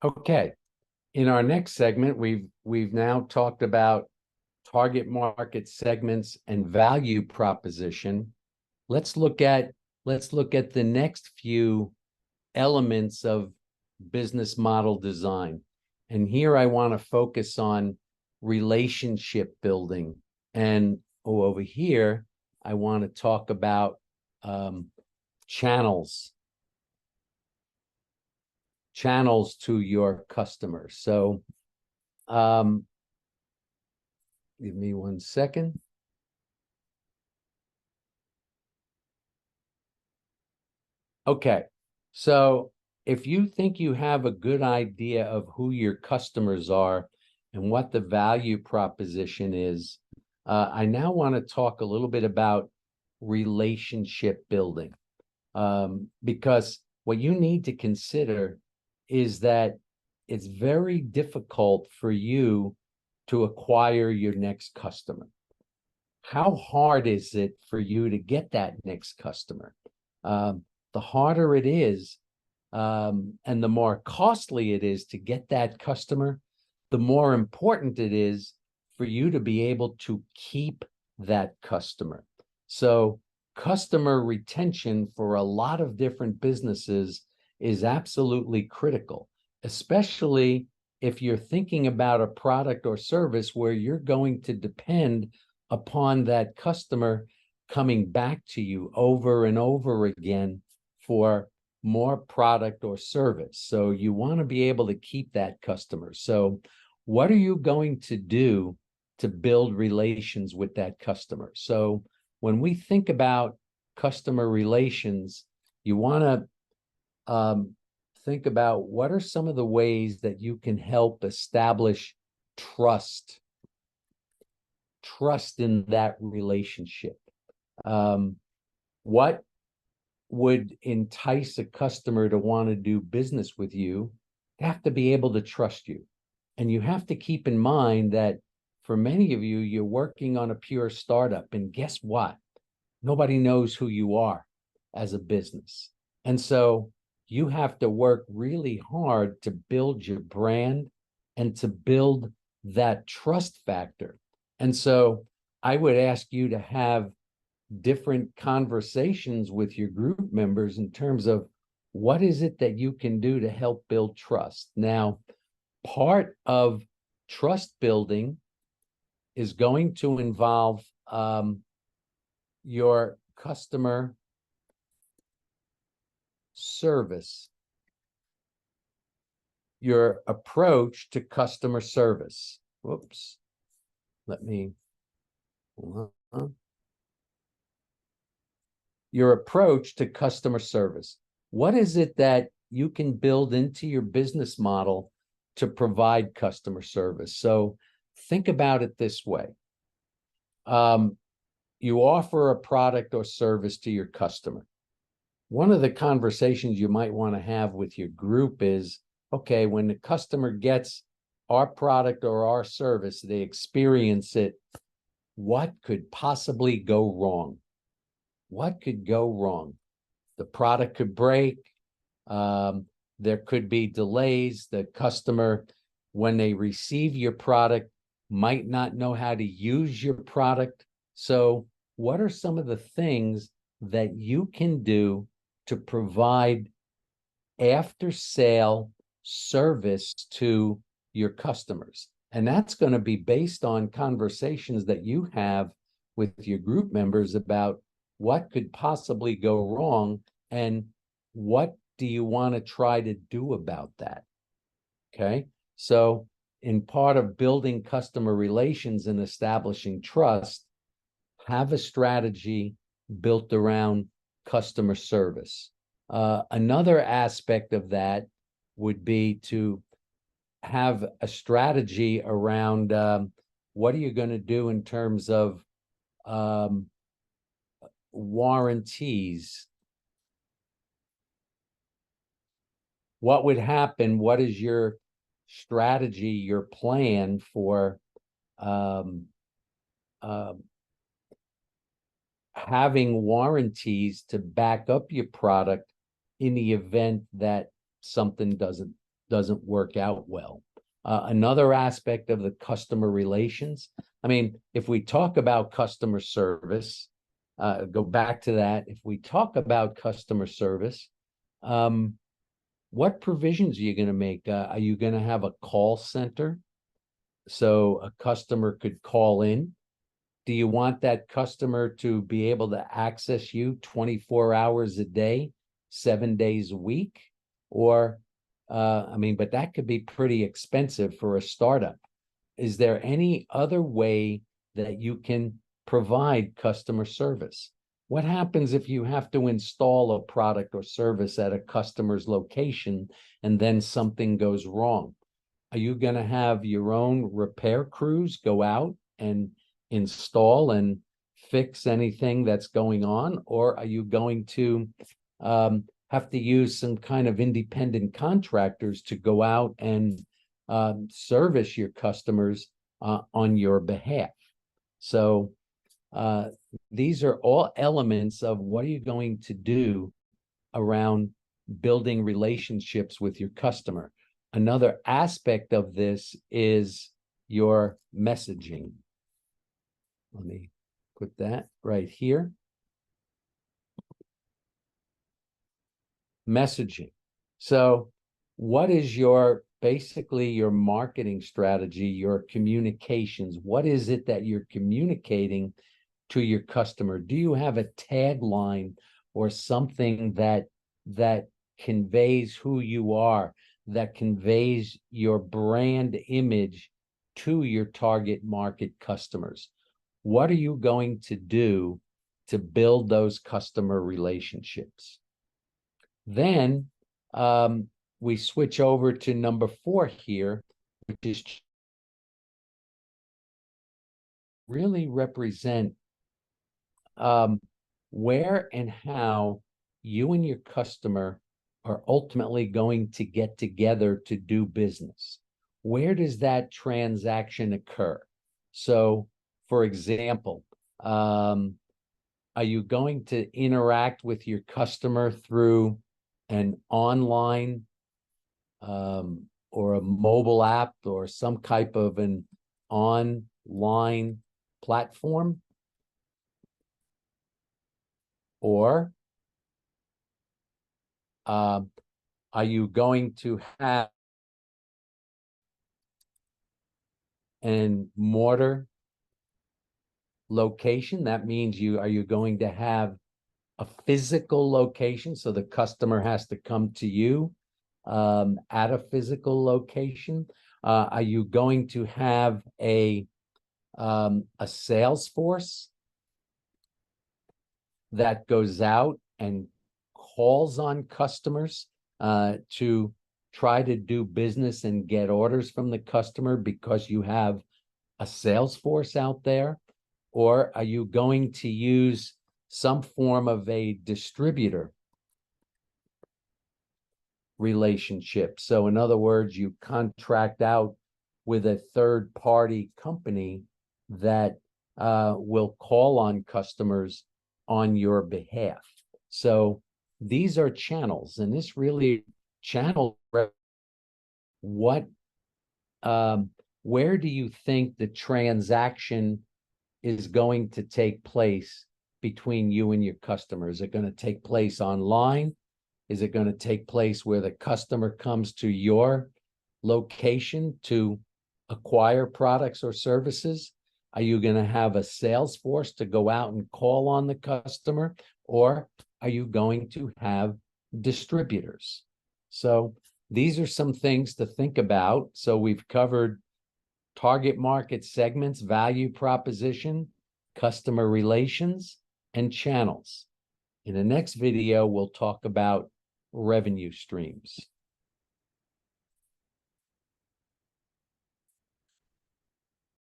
Okay. In our next segment, we've now talked about target market segments and value proposition. Let's look at the next few elements of business model design. And here I want to focus on relationship building. And over here, I want to talk about channels to your customers. So give me 1 second. Okay, so if you think you have a good idea of who your customers are and what the value proposition is, I now want to talk a little bit about relationship building. Because what you need to consider is that it's very difficult for you to acquire your next customer. How hard is it for you to get that next customer? The harder it is, and the more costly it is to get that customer, the more important it is for you to be able to keep that customer. So customer retention for a lot of different businesses is absolutely critical, especially if you're thinking about a product or service where you're going to depend upon that customer coming back to you over and over again for more product or service. So you want to be able to keep that customer. So what are you going to do to build relations with that customer? So when we think about customer relations, you want to think about what are some of the ways that you can help establish trust in that relationship. What would entice a customer to want to do business with you? They have to be able to trust you. And you have to keep in mind that for many of you, you're working on a pure startup. And guess what? Nobody knows who you are as a business. And so you have to work really hard to build your brand and to build that trust factor. And so I would ask you to have different conversations with your group members in terms of what is it that you can do to help build trust. Now, part of trust building is going to involve your customer service, your approach to customer service. Whoops. Let me. Your approach to customer service. What is it that you can build into your business model to provide customer service? So think about it this way. You offer a product or service to your customer. One of the conversations you might want to have with your group is, okay, when the customer gets our product or our service, they experience it, what could possibly go wrong? What could go wrong? The product could break. There could be delays. The customer, when they receive your product, might not know how to use your product. So what are some of the things that you can do to provide after-sale service to your customers? And that's going to be based on conversations that you have with your group members about what could possibly go wrong and what do you want to try to do about that? Okay. So in part of building customer relations and establishing trust, have a strategy built around customer service. Another aspect of that would be to have a strategy around what are you going to do in terms of warranties. What would happen? What is your strategy, your plan for having warranties to back up your product in the event that something doesn't doesn't work out well. Another aspect of the customer relations, I mean, if we talk about customer service, go back to that. If we talk about customer service, what provisions are you going to make? Are you going to have a call center so a customer could call in? Do you want that customer to be able to access you 24 hours a day, 7 days a week? Or, I mean, but that could be pretty expensive for a startup. Is there any other way that you can provide customer service? What happens if you have to install a product or service at a customer's location and then something goes wrong? Are you going to have your own repair crews go out and install and fix anything that's going on? Or are you going to have to use some kind of independent contractors to go out and service your customers on your behalf? So these are all elements of what are you going to do around building relationships with your customer. Another aspect of this is your messaging. Let me put that right here. Messaging. So what is basically your marketing strategy, your communications? What is it that you're communicating to your customer? Do you have a tagline or something that conveys who you are, that conveys your brand image to your target market customers? What are you going to do to build those customer relationships? Then we switch over to number 4 here, which is really represent where and how you and your customer are ultimately going to get together to do business. Where does that transaction occur? So, for example, are you going to interact with your customer through an online or a mobile app or some type of an online platform? Or are you going to have an mortar location? That means are you going to have a physical location, so the customer has to come to you at a physical location? Are you going to have a sales force that goes out and calls on customers to try to do business and get orders from the customer because you have a sales force out there? Or are you going to use some form of a distributor relationship? So in other words, you contract out with a third-party company that will call on customers on your behalf. So these are channels, and this really channel, where do you think the transaction is going to take place between you and your customer? Is it going to take place online? Is it going to take place where the customer comes to your location to acquire products or services? Are you going to have a sales force to go out and call on the customer? Or are you going to have distributors? So these are some things to think about. So we've covered target market segments, value proposition, customer relations, and channels. In the next video, we'll talk about revenue streams.